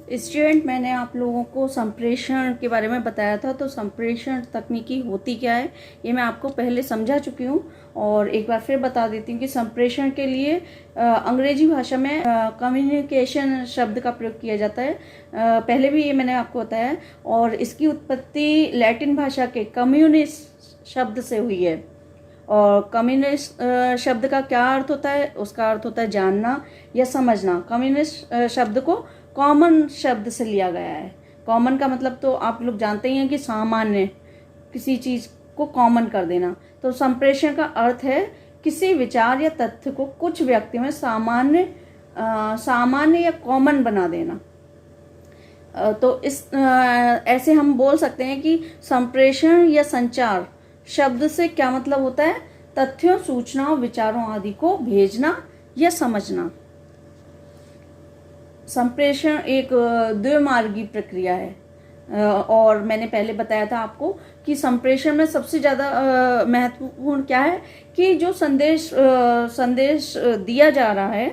Student, मैंने आप लोगों को संप्रेषण के बारे में बताया था। तो संप्रेषण तकनीकी होती क्या है ये मैं आपको पहले समझा चुकी हूँ और एक बार फिर बता देती हूँ कि संप्रेषण के लिए अंग्रेजी भाषा में कम्युनिकेशन शब्द का प्रयोग किया जाता है। पहले भी ये मैंने आपको बताया और इसकी उत्पत्ति लैटिन भाषा के कम्युनिस शब्द से हुई है। और कम्युनिस्ट शब्द का क्या अर्थ होता है? उसका अर्थ होता है जानना या समझना। कम्युनिस्ट शब्द को कॉमन शब्द से लिया गया है। कॉमन का मतलब तो आप लोग जानते ही हैं कि सामान्य, किसी चीज़ को कॉमन कर देना। तो संप्रेषण का अर्थ है किसी विचार या तथ्य को कुछ व्यक्ति में सामान्य या कॉमन बना देना। तो ऐसे हम बोल सकते हैं कि संप्रेषण या संचार शब्द से क्या मतलब होता है? तथ्यों, सूचनाओं, विचारों आदि को भेजना या समझना। संप्रेषण एक द्विमार्गी प्रक्रिया है और मैंने पहले बताया था आपको कि संप्रेषण में सबसे ज़्यादा महत्वपूर्ण क्या है कि जो संदेश दिया जा रहा है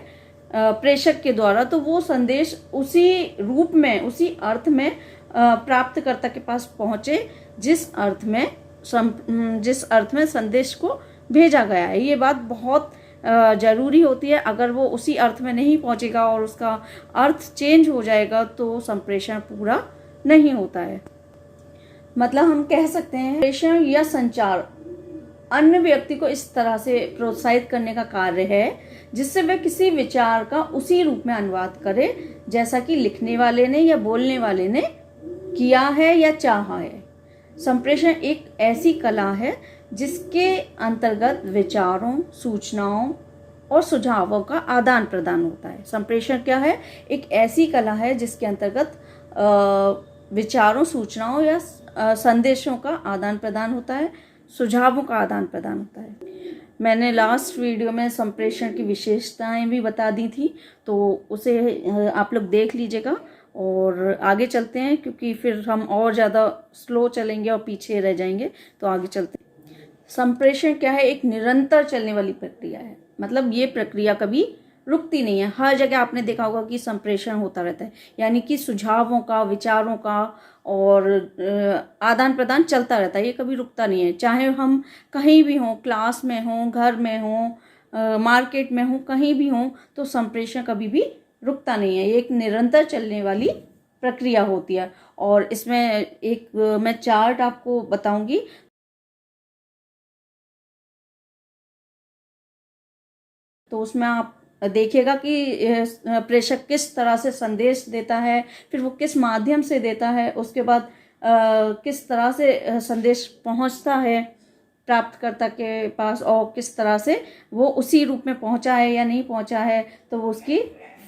प्रेषक के द्वारा, तो वो संदेश उसी रूप में, उसी अर्थ में प्राप्तकर्ता के पास पहुँचे जिस अर्थ में संदेश को भेजा गया है। ये बात बहुत ज़रूरी होती है। अगर वो उसी अर्थ में नहीं पहुंचेगा और उसका अर्थ चेंज हो जाएगा तो संप्रेषण पूरा नहीं होता है। मतलब हम कह सकते हैं संप्रेषण या संचार अन्य व्यक्ति को इस तरह से प्रोत्साहित करने का कार्य है जिससे वह किसी विचार का उसी रूप में अनुवाद करे जैसा कि लिखने वाले ने या बोलने वाले ने किया है या चाहा है। संप्रेषण एक ऐसी कला है जिसके अंतर्गत विचारों, सूचनाओं और सुझावों का आदान प्रदान होता है। संप्रेषण क्या है? एक ऐसी कला है जिसके अंतर्गत विचारों, सूचनाओं या संदेशों का आदान प्रदान होता है, सुझावों का आदान प्रदान होता है। मैंने लास्ट वीडियो में संप्रेषण की विशेषताएं भी बता दी थी, तो उसे आप लोग देख लीजिएगा और आगे चलते हैं क्योंकि फिर हम और ज़्यादा स्लो चलेंगे और पीछे रह जाएंगे। तो आगे चलते हैं। संप्रेषण क्या है? एक निरंतर चलने वाली प्रक्रिया है। मतलब ये प्रक्रिया कभी रुकती नहीं है। हर जगह आपने देखा होगा कि संप्रेषण होता रहता है, यानी कि सुझावों का, विचारों का और आदान प्रदान चलता रहता है। ये कभी रुकता नहीं है। चाहे हम कहीं भी हों, क्लास में हों, घर में हों, मार्केट में हों, कहीं भी हों, तो संप्रेषण कभी भी रुकता नहीं है। ये एक निरंतर चलने वाली प्रक्रिया होती है। और इसमें एक मैं चार्ट आपको बताऊंगी। तो उसमें आप देखिएगा कि प्रेषक किस तरह से संदेश देता है, फिर वो किस माध्यम से देता है, उसके बाद किस तरह से संदेश पहुंचता है प्राप्तकर्ता के पास और किस तरह से वो उसी रूप में पहुंचा है या नहीं पहुंचा है, तो वो उसकी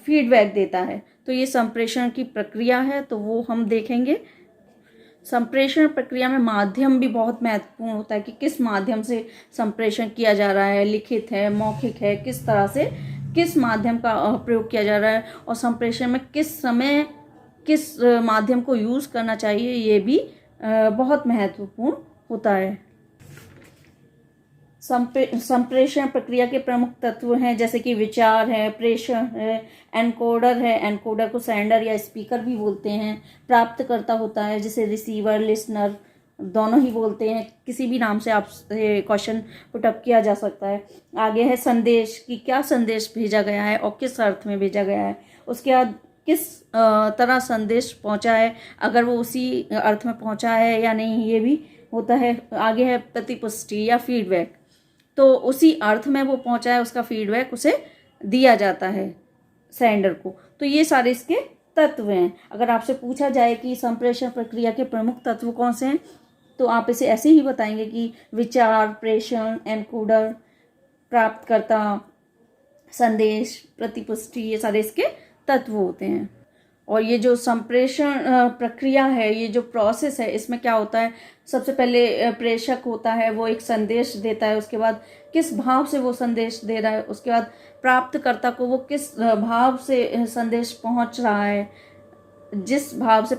फीडबैक देता है। तो ये संप्रेषण की प्रक्रिया है, तो वो हम देखेंगे। संप्रेषण प्रक्रिया में माध्यम भी बहुत महत्वपूर्ण होता है कि किस माध्यम से संप्रेषण किया जा रहा है, लिखित है, मौखिक है, किस तरह से, किस माध्यम का प्रयोग किया जा रहा है और संप्रेषण में किस समय किस माध्यम को यूज़ करना चाहिए, ये भी बहुत महत्वपूर्ण होता है। संप्रेषण प्रक्रिया के प्रमुख तत्व हैं जैसे कि विचार है, प्रेषण है, एनकोडर है, एनकोडर को सेंडर या स्पीकर भी बोलते हैं, प्राप्तकर्ता होता है जिसे रिसीवर, लिसनर दोनों ही बोलते हैं। किसी भी नाम से आपसे क्वेश्चन पुटअप किया जा सकता है। आगे है संदेश, कि क्या संदेश भेजा गया है और किस अर्थ में भेजा गया है। उसके बाद किस तरह संदेश पहुंचा है, अगर वो उसी अर्थ में पहुंचा है या नहीं, ये भी होता है। आगे है प्रतिपुष्टि या फीडबैक, तो उसी अर्थ में वो पहुंचा है, उसका फीडबैक उसे दिया जाता है सेंडर को। तो ये सारे इसके तत्व हैं। अगर आपसे पूछा जाए कि संप्रेषण प्रक्रिया के प्रमुख तत्व कौन से हैं, तो आप इसे ऐसे ही बताएंगे कि विचार, प्रेषण, एनकोडर, प्राप्तकर्ता, संदेश, प्रतिपुष्टि, ये सारे इसके तत्व होते हैं। और ये जो संप्रेषण प्रक्रिया है, ये जो प्रोसेस है, इसमें क्या होता है? सबसे पहले प्रेषक होता है, वो एक संदेश देता है, उसके बाद किस भाव से वो संदेश दे रहा है, उसके बाद प्राप्तकर्ता को वो किस भाव से संदेश पहुंच रहा है, जिस भाव से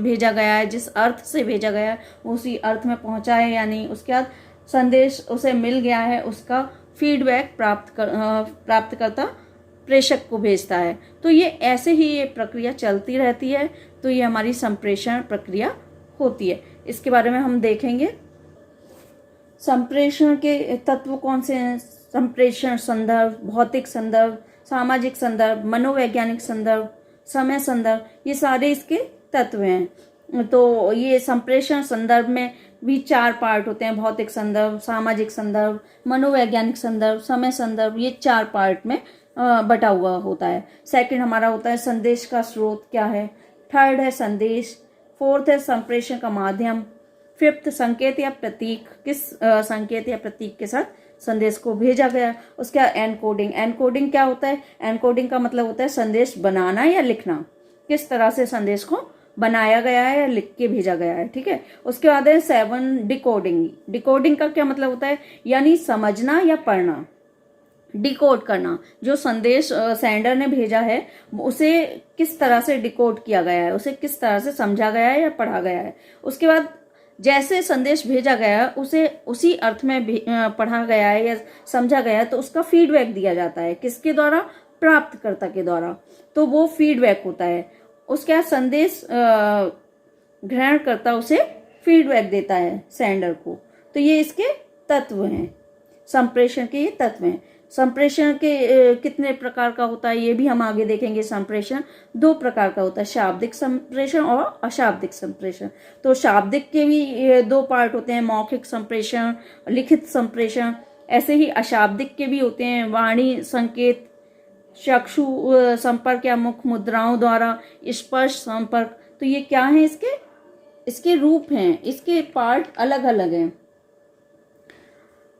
भेजा गया है, जिस अर्थ से भेजा गया है, उसी अर्थ में पहुंचा है या नहीं। उसके बाद संदेश उसे मिल गया है, उसका फीडबैक प्राप्तकर्ता प्रेषक को भेजता है। तो ये ऐसे ही ये प्रक्रिया चलती रहती है। तो ये हमारी संप्रेषण प्रक्रिया होती है। इसके बारे में हम देखेंगे। संप्रेषण के तत्व कौन से हैं? संप्रेषण संदर्भ, भौतिक संदर्भ, सामाजिक संदर्भ, मनोवैज्ञानिक संदर्भ, समय संदर्भ, ये सारे इसके तत्व हैं। तो ये संप्रेषण संदर्भ में भी 4 पार्ट होते हैं, भौतिक संदर्भ, सामाजिक संदर्भ, मनोवैज्ञानिक संदर्भ, समय संदर्भ, ये 4 पार्ट में बटा हुआ होता है। सेकंड हमारा होता है संदेश का स्रोत क्या है। थर्ड है संदेश। फोर्थ है संप्रेषण का माध्यम। फिफ्थ संकेत या प्रतीक, किस संकेत या प्रतीक के साथ संदेश को भेजा गया। उसके बाद एनकोडिंग। एनकोडिंग क्या होता है? एनकोडिंग का मतलब होता है संदेश बनाना या लिखना, किस तरह से संदेश को बनाया गया है या लिख के भेजा गया है। ठीक है। उसके बाद है 7 डिकोडिंग। डिकोडिंग का क्या मतलब होता है? यानी समझना या पढ़ना, डिकोड करना। जो संदेश सेंडर ने भेजा है उसे किस तरह से डिकोड किया गया है, उसे किस तरह से समझा गया है या पढ़ा गया है। उसके बाद जैसे संदेश भेजा गया उसे उसी अर्थ में पढ़ा गया है या समझा गया है, तो उसका फीडबैक दिया जाता है। किसके द्वारा? प्राप्तकर्ता के द्वारा। तो वो फीडबैक होता है। उसके बाद संदेश ग्रहणकर्ता उसे फीडबैक देता है सेंडर को। तो ये इसके तत्व हैं, संप्रेषण के ये तत्व हैं। संप्रेषण के कितने प्रकार का होता है ये भी हम आगे देखेंगे। संप्रेषण 2 प्रकार का होता है, शाब्दिक संप्रेषण और अशाब्दिक संप्रेषण। तो शाब्दिक के भी 2 पार्ट होते हैं, मौखिक संप्रेषण, लिखित संप्रेषण। ऐसे ही अशाब्दिक के भी होते हैं, वाणी संकेत, चक्षु संपर्क या मुख मुद्राओं द्वारा, स्पर्श संपर्क। तो ये क्या है? इसके रूप हैं, इसके पार्ट अलग अलग हैं।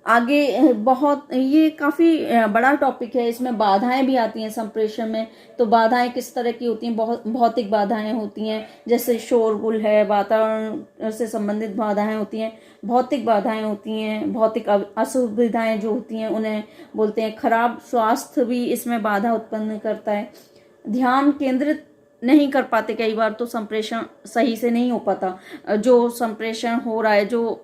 आगे बहुत ये काफी बड़ा टॉपिक है, इसमें बाधाएं भी आती हैं संप्रेषण में। तो बाधाएं किस तरह की होती हैं? बहुत भौतिक बाधाएं होती हैं, जैसे शोरगुल है, वातावरण से संबंधित बाधाएं होती हैं। भौतिक बाधाएं होती हैं, भौतिक असुविधाएं जो होती हैं उन्हें बोलते हैं। खराब स्वास्थ्य भी इसमें बाधा उत्पन्न करता है। ध्यान केंद्रित नहीं कर पाते कई बार, तो संप्रेषण सही से नहीं हो पाता। जो संप्रेषण हो रहा है, जो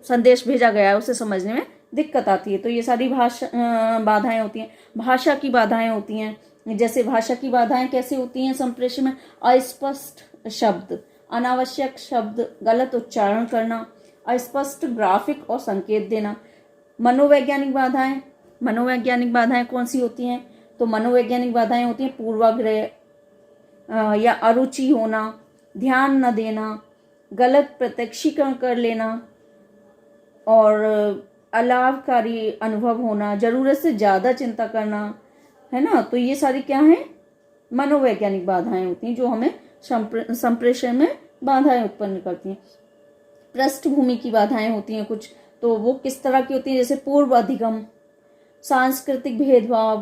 संदेश भेजा गया है, उसे समझने में दिक्कत आती है। तो ये सारी बाधाएं होती हैं। भाषा की बाधाएं होती हैं। जैसे भाषा की बाधाएं कैसे होती हैं संप्रेषण में? अस्पष्ट शब्द, अनावश्यक शब्द, गलत उच्चारण करना, अस्पष्ट ग्राफिक और संकेत देना। मनोवैज्ञानिक बाधाएं। मनोवैज्ञानिक बाधाएं कौन सी होती हैं? तो मनोवैज्ञानिक बाधाएं होती हैं पूर्वाग्रह या अरुचि होना, ध्यान न देना, गलत प्रत्यक्षीकरण कर लेना और अलाभकारी अनुभव होना, जरूरत से ज्यादा चिंता करना, है ना। तो ये सारी क्या है? मनोवैज्ञानिक बाधाएं होती हैं जो हमें संप्रेषण में बाधाएं उत्पन्न करती हैं। पृष्ठभूमि की बाधाएं होती हैं कुछ, तो वो किस तरह की होती हैं? जैसे पूर्व अधिगम, सांस्कृतिक भेदभाव,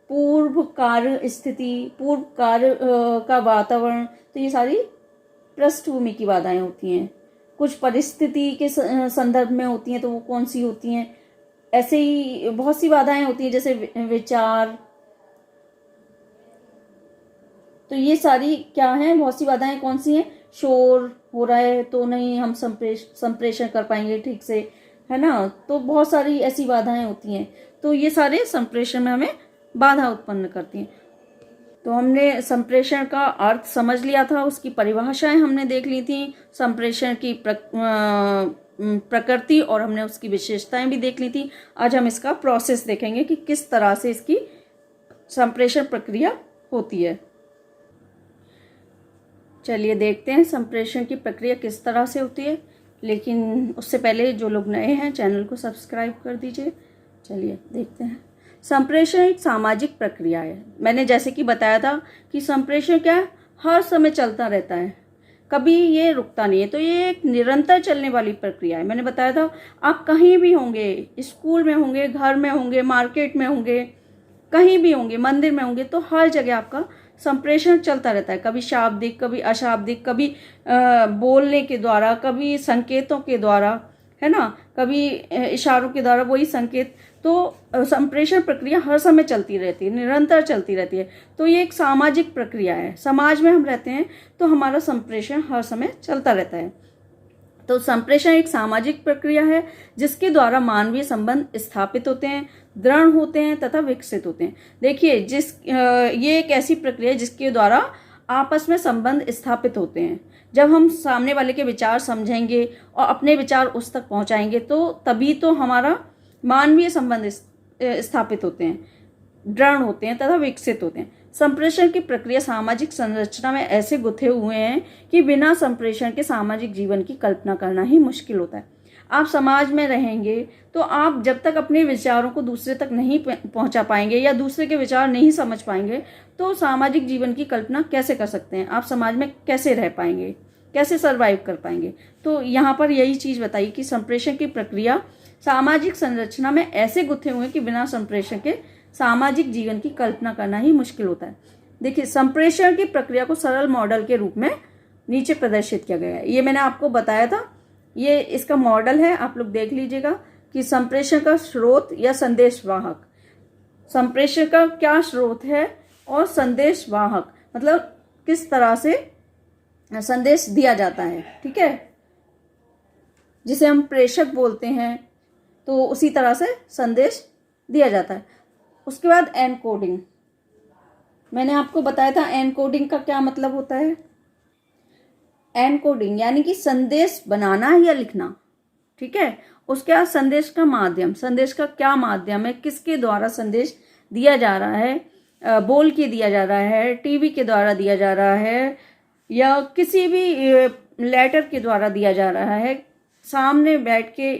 पूर्व कार्य स्थिति, पूर्व कार्य का वातावरण। तो ये सारी पृष्ठभूमि की बाधाएं होती हैं। कुछ परिस्थिति के संदर्भ में होती हैं, तो वो कौन सी होती हैं? ऐसे ही बहुत सी बाधाएं होती हैं, जैसे विचार। तो ये सारी क्या हैं? बहुत सी बाधाएं कौन सी हैं? शोर हो रहा है तो नहीं हम संप्रेषण कर पाएंगे ठीक से, है ना। तो बहुत सारी ऐसी बाधाएं होती हैं। तो ये सारे संप्रेषण में हमें बाधा उत्पन्न करती हैं। तो हमने संप्रेषण का अर्थ समझ लिया था, उसकी परिभाषाएं हमने देख ली थी, संप्रेषण की प्रकृति और हमने उसकी विशेषताएं भी देख ली थी। आज हम इसका प्रोसेस देखेंगे कि किस तरह से इसकी संप्रेषण प्रक्रिया होती है। चलिए देखते हैं संप्रेषण की प्रक्रिया किस तरह से होती है। लेकिन उससे पहले जो लोग नए हैं चैनल को सब्सक्राइब कर दीजिए। चलिए देखते हैं। संप्रेषण एक सामाजिक प्रक्रिया है। मैंने जैसे कि बताया था कि संप्रेषण क्या है? हर समय चलता रहता है, कभी ये रुकता नहीं है। तो ये एक निरंतर चलने वाली प्रक्रिया है। मैंने बताया था आप कहीं भी होंगे, स्कूल में होंगे, घर में होंगे, मार्केट में होंगे, कहीं भी होंगे, मंदिर में होंगे, तो हर जगह आपका संप्रेषण चलता रहता है। कभी शाब्दिक, कभी अशाब्दिक, कभी बोलने के द्वारा, कभी संकेतों के द्वारा, है ना, कभी इशारों के द्वारा, वही संकेत। तो संप्रेषण प्रक्रिया हर समय चलती रहती है, निरंतर चलती रहती है। तो ये एक सामाजिक प्रक्रिया है। समाज में हम रहते हैं तो हमारा संप्रेषण हर समय चलता रहता है। तो संप्रेषण एक सामाजिक प्रक्रिया है जिसके द्वारा मानवीय संबंध स्थापित होते हैं, दृढ़ होते हैं तथा विकसित होते हैं। देखिए ये एक ऐसी प्रक्रिया है जिसके द्वारा आपस में संबंध स्थापित होते हैं। जब हम सामने वाले के विचार समझेंगे और अपने विचार उस तक पहुंचाएंगे तो तभी तो हमारा मानवीय संबंध स्थापित होते हैं, दृढ़ होते हैं तथा विकसित होते हैं। संप्रेषण की प्रक्रिया सामाजिक संरचना में ऐसे गुथे हुए हैं कि बिना संप्रेषण के सामाजिक जीवन की कल्पना करना ही मुश्किल होता है। आप समाज में रहेंगे तो आप जब तक अपने विचारों को दूसरे तक नहीं पहुंचा पाएंगे या दूसरे के विचार नहीं समझ पाएंगे तो सामाजिक जीवन की कल्पना कैसे कर सकते हैं? आप समाज में कैसे रह पाएंगे, कैसे सर्वाइव कर पाएंगे? तो यहाँ पर यही चीज़ बताई कि संप्रेषण की प्रक्रिया सामाजिक संरचना में ऐसे गुथे हुए हैं कि बिना संप्रेषण के सामाजिक जीवन की कल्पना करना ही मुश्किल होता है। देखिए, संप्रेषण की प्रक्रिया को सरल मॉडल के रूप में नीचे प्रदर्शित किया गया है। ये मैंने आपको बताया था, ये इसका मॉडल है, आप लोग देख लीजिएगा कि संप्रेषण का स्रोत या संदेश वाहक। संप्रेषण का क्या स्रोत है और संदेश वाहक मतलब किस तरह से संदेश दिया जाता है, ठीक है, जिसे हम प्रेषक बोलते हैं, तो उसी तरह से संदेश दिया जाता है। उसके बाद एनकोडिंग, मैंने आपको बताया था एनकोडिंग का क्या मतलब होता है। एनकोडिंग यानी कि संदेश बनाना या लिखना, ठीक है। उसके बाद संदेश का माध्यम, संदेश का क्या माध्यम है, किसके द्वारा संदेश दिया जा रहा है, बोल के दिया जा रहा है, टीवी के द्वारा दिया जा रहा है या किसी भी लेटर के द्वारा दिया जा रहा है, सामने बैठ के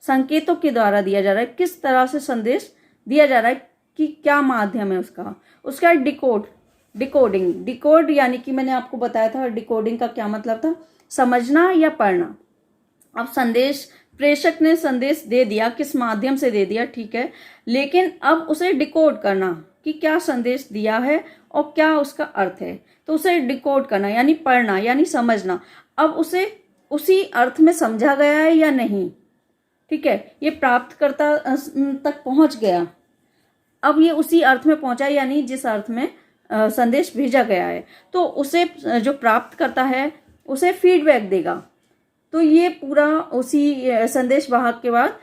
संकेतों के द्वारा दिया जा रहा है, किस तरह से संदेश दिया जा रहा है कि क्या माध्यम है उसका। उसका डिकोडिंग, डिकोड यानी कि मैंने आपको बताया था डिकोडिंग का क्या मतलब था, समझना या पढ़ना। अब संदेश प्रेषक ने संदेश दे दिया, किस माध्यम से दे दिया, ठीक है, लेकिन अब उसे डिकोड करना कि क्या संदेश दिया है और क्या उसका अर्थ है, तो उसे डिकोड करना यानी पढ़ना यानी समझना। अब उसे उसी अर्थ में समझा गया है या नहीं, ठीक है, ये प्राप्तकर्ता तक पहुंच गया, अब ये उसी अर्थ में पहुंचा यानी जिस अर्थ में संदेश भेजा गया है, तो उसे जो प्राप्त करता है उसे फीडबैक देगा। तो ये पूरा उसी संदेश वाहक के बाद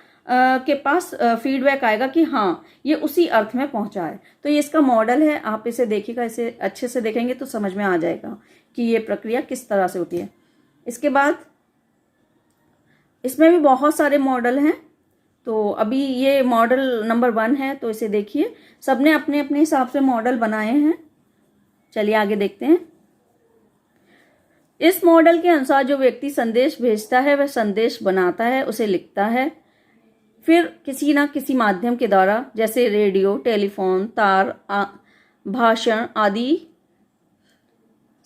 के पास फीडबैक आएगा कि हाँ ये उसी अर्थ में पहुंचा है। तो ये इसका मॉडल है, आप इसे देखिएगा, इसे अच्छे से देखेंगे तो समझ में आ जाएगा कि ये प्रक्रिया किस तरह से होती है। इसके बाद इसमें भी बहुत सारे मॉडल हैं, तो अभी ये मॉडल नंबर 1 है, तो इसे देखिए, सबने अपने अपने हिसाब से मॉडल बनाए हैं। चलिए आगे देखते हैं। इस मॉडल के अनुसार जो व्यक्ति संदेश भेजता है वह संदेश बनाता है, उसे लिखता है, फिर किसी ना किसी माध्यम के द्वारा जैसे रेडियो, टेलीफोन, तार, भाषण आदि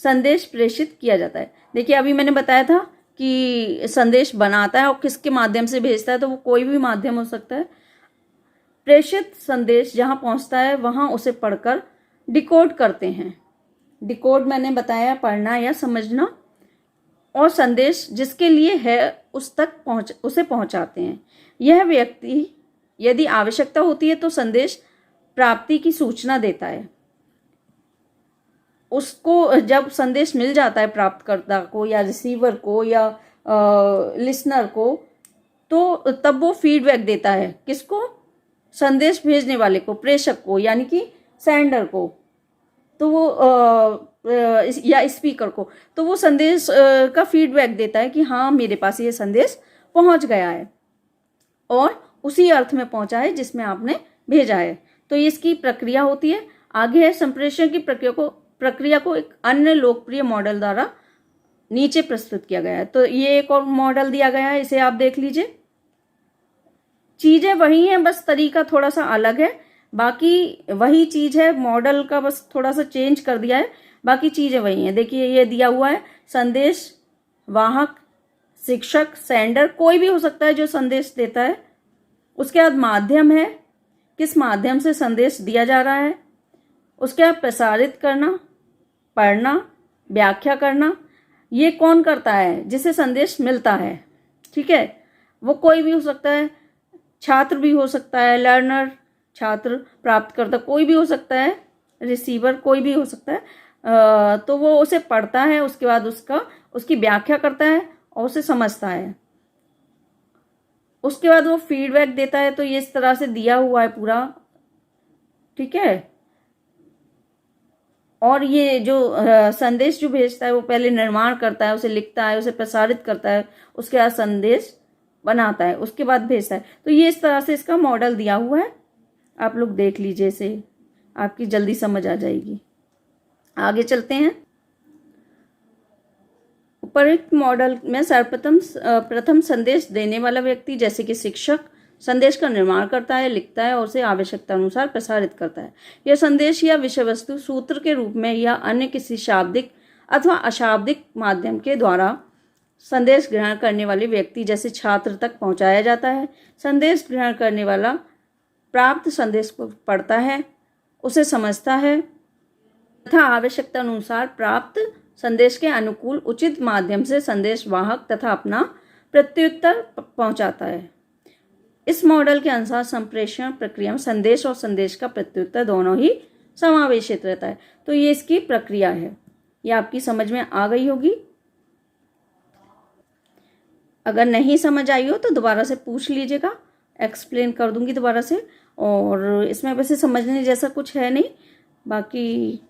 संदेश प्रेषित किया जाता है। देखिए अभी मैंने बताया था कि संदेश बनाता है और किसके माध्यम से भेजता है, तो वो कोई भी माध्यम हो सकता है। प्रेषित संदेश जहां पहुंचता है वहां उसे पढ़कर डिकोड करते हैं। डिकोड मैंने बताया पढ़ना या समझना, और संदेश जिसके लिए है उसे पहुंचाते हैं। यह व्यक्ति यदि आवश्यकता होती है तो संदेश प्राप्ति की सूचना देता है। उसको जब संदेश मिल जाता है प्राप्तकर्ता को या रिसीवर को या लिसनर को, तो तब वो फीडबैक देता है, किसको, संदेश भेजने वाले को, प्रेषक को यानी कि सेंडर को, तो वो या स्पीकर को, तो वो संदेश का फीडबैक देता है कि हाँ मेरे पास ये संदेश पहुंच गया है और उसी अर्थ में पहुंचा है जिसमें आपने भेजा है। तो इसकी प्रक्रिया होती है। आगे है संप्रेषण की प्रक्रिया को एक अन्य लोकप्रिय मॉडल द्वारा नीचे प्रस्तुत किया गया है। तो ये एक और मॉडल दिया गया है, इसे आप देख लीजिए। चीजें वही हैं, बस तरीका थोड़ा सा अलग है, बाकी वही चीज है, मॉडल का बस थोड़ा सा चेंज कर दिया है, बाकी चीजें वही हैं। देखिए ये दिया हुआ है, संदेश वाहक, शिक्षक, सेंडर, कोई भी हो सकता है जो संदेश देता है। उसके बाद माध्यम है, किस माध्यम से संदेश दिया जा रहा है। उसके बाद प्रसारित करना, पढ़ना, व्याख्या करना, ये कौन करता है, जिसे संदेश मिलता है, ठीक है, वो कोई भी हो सकता है, छात्र भी हो सकता है, लर्नर छात्र, प्राप्तकर्ता कोई भी हो सकता है, रिसीवर कोई भी हो सकता है। तो वो उसे पढ़ता है, उसके बाद उसकी व्याख्या करता है और उसे समझता है। उसके बाद वो फीडबैक देता है, तो ये इस तरह से दिया हुआ है पूरा, ठीक है। और ये जो संदेश जो भेजता है वो पहले निर्माण करता है, उसे लिखता है, उसे प्रसारित करता है, उसके बाद संदेश बनाता है, उसके बाद भेजता है। तो ये इस तरह से इसका मॉडल दिया हुआ है, आप लोग देख लीजिए, इसे आपकी जल्दी समझ आ जाएगी। आगे चलते हैं। उपरोक्त मॉडल में प्रथम संदेश देने वाला व्यक्ति जैसे कि शिक्षक संदेश का निर्माण करता है, लिखता है और उसे आवश्यकता अनुसार प्रसारित करता है। यह संदेश या विषय वस्तु सूत्र के रूप में या अन्य किसी शाब्दिक अथवा अशाब्दिक माध्यम के द्वारा संदेश ग्रहण करने वाले व्यक्ति जैसे छात्र तक पहुंचाया जाता है। संदेश ग्रहण करने वाला प्राप्त संदेश को पढ़ता है, उसे समझता है तथा आवश्यकता अनुसार प्राप्त संदेश के अनुकूल उचित माध्यम से संदेश वाहक तथा अपना प्रत्युत्तर पहुंचाता है। इस मॉडल के अनुसार संप्रेषण प्रक्रिया में संदेश और संदेश का प्रत्युत्तर दोनों ही समावेशित रहता है। तो ये इसकी प्रक्रिया है, ये आपकी समझ में आ गई होगी। अगर नहीं समझ आई हो तो दोबारा से पूछ लीजिएगा, एक्सप्लेन कर दूंगी दोबारा से। और इसमें वैसे समझने जैसा कुछ है नहीं, बाकी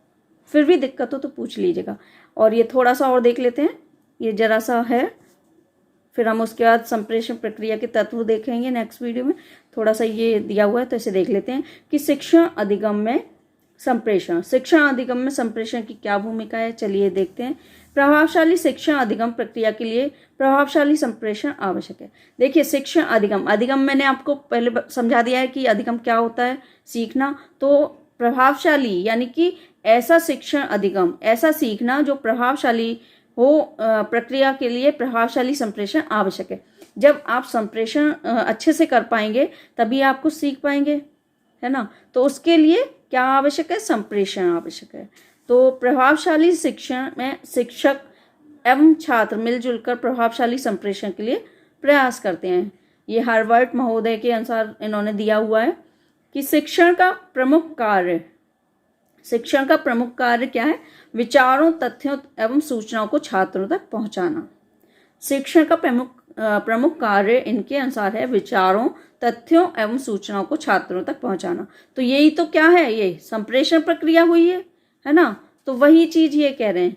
फिर भी दिक्कत हो तो पूछ लीजिएगा। और ये थोड़ा सा और देख लेते हैं, ये जरा सा है, फिर हम उसके बाद संप्रेषण प्रक्रिया के तत्व देखेंगे नेक्स्ट वीडियो में। थोड़ा सा ये दिया हुआ है तो इसे देख लेते हैं कि शिक्षण अधिगम में संप्रेषण, शिक्षण अधिगम में संप्रेषण की क्या भूमिका है, चलिए देखते हैं। प्रभावशाली शिक्षण अधिगम प्रक्रिया के लिए प्रभावशाली संप्रेषण आवश्यक है। देखिए शिक्षण अधिगम मैंने आपको पहले समझा दिया है कि अधिगम क्या होता है, सीखना। तो प्रभावशाली यानी कि ऐसा शिक्षण अधिगम, ऐसा सीखना जो प्रभावशाली हो, प्रक्रिया के लिए प्रभावशाली संप्रेषण आवश्यक है। जब आप संप्रेषण अच्छे से कर पाएंगे तभी आप कुछ सीख पाएंगे, है ना। तो उसके लिए क्या आवश्यक है, संप्रेषण आवश्यक है। तो प्रभावशाली शिक्षण में शिक्षक एवं छात्र मिलजुल कर प्रभावशाली संप्रेषण के लिए प्रयास करते हैं। ये हार्वर्ड महोदय के अनुसार इन्होंने दिया हुआ है कि शिक्षण का प्रमुख कार्य क्या है, विचारों, तथ्यों एवं सूचनाओं को छात्रों तक पहुंचाना। शिक्षण का प्रमुख कार्य इनके अनुसार है विचारों, तथ्यों एवं सूचनाओं को छात्रों तक पहुंचाना। तो यही तो क्या है, ये संप्रेषण प्रक्रिया हुई है ना। तो वही चीज ये कह रहे हैं।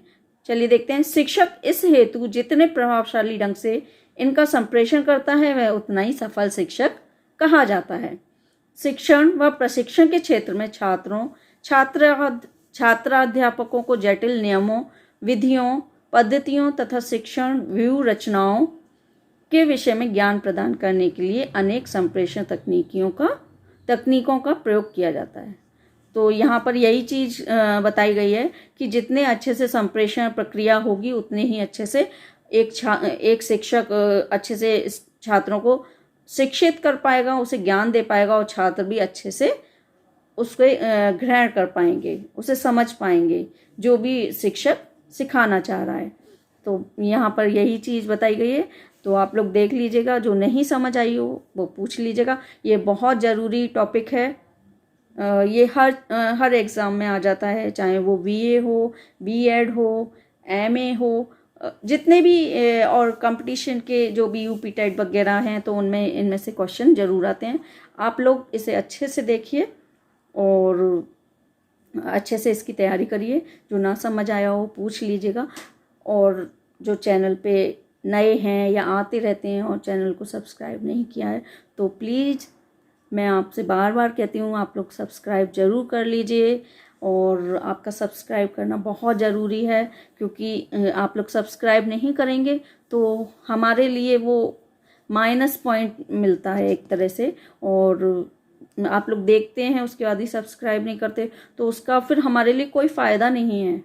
चलिए देखते हैं। शिक्षक इस हेतु जितने प्रभावशाली ढंग से इनका संप्रेषण करता है वह उतना ही सफल शिक्षक कहा जाता है। शिक्षण व प्रशिक्षण के क्षेत्र में छात्राध्यापकों को जटिल नियमों, विधियों, पद्धतियों तथा शिक्षण व्यूह रचनाओं के विषय में ज्ञान प्रदान करने के लिए अनेक संप्रेषण तकनीकों का प्रयोग किया जाता है। तो यहाँ पर यही चीज बताई गई है कि जितने अच्छे से संप्रेषण प्रक्रिया होगी उतने ही अच्छे से एक शिक्षक अच्छे से छात्रों को शिक्षित कर पाएगा, उसे ज्ञान दे पाएगा और छात्र भी अच्छे से उसको ग्रहण कर पाएंगे, उसे समझ पाएंगे जो भी शिक्षक सिखाना चाह रहा है। तो यहाँ पर यही चीज़ बताई गई है। तो आप लोग देख लीजिएगा, जो नहीं समझ आई हो वो पूछ लीजिएगा। ये बहुत ज़रूरी टॉपिक है, ये हर एग्ज़ाम में आ जाता है, चाहे वो बीए हो, बीएड हो, एमए हो, जितने भी और कंपटीशन के जो भी यूपी टेट वगैरह हैं तो इनमें से क्वेश्चन ज़रूर आते हैं। आप लोग इसे अच्छे से देखिए और अच्छे से इसकी तैयारी करिए। जो ना समझ आया हो पूछ लीजिएगा। और जो चैनल पे नए हैं या आते रहते हैं और चैनल को सब्सक्राइब नहीं किया है तो प्लीज़ मैं आपसे बार बार कहती हूँ, आप लोग सब्सक्राइब ज़रूर कर लीजिए। और आपका सब्सक्राइब करना बहुत ज़रूरी है, क्योंकि आप लोग सब्सक्राइब नहीं करेंगे तो हमारे लिए वो माइनस पॉइंट मिलता है एक तरह से। और आप लोग देखते हैं उसके बाद ही सब्सक्राइब नहीं करते तो उसका फिर हमारे लिए कोई फ़ायदा नहीं है।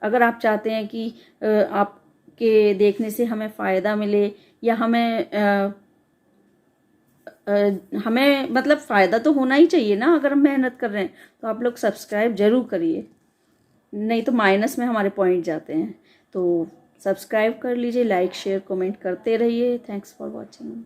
अगर आप चाहते हैं कि आपके देखने से हमें फ़ायदा मिले या हमें मतलब फ़ायदा तो होना ही चाहिए ना। अगर हम मेहनत कर रहे हैं तो आप लोग सब्सक्राइब ज़रूर करिए, नहीं तो माइनस में हमारे पॉइंट जाते हैं। तो सब्सक्राइब कर लीजिए, लाइक शेयर कमेंट करते रहिए। Thanks for watching.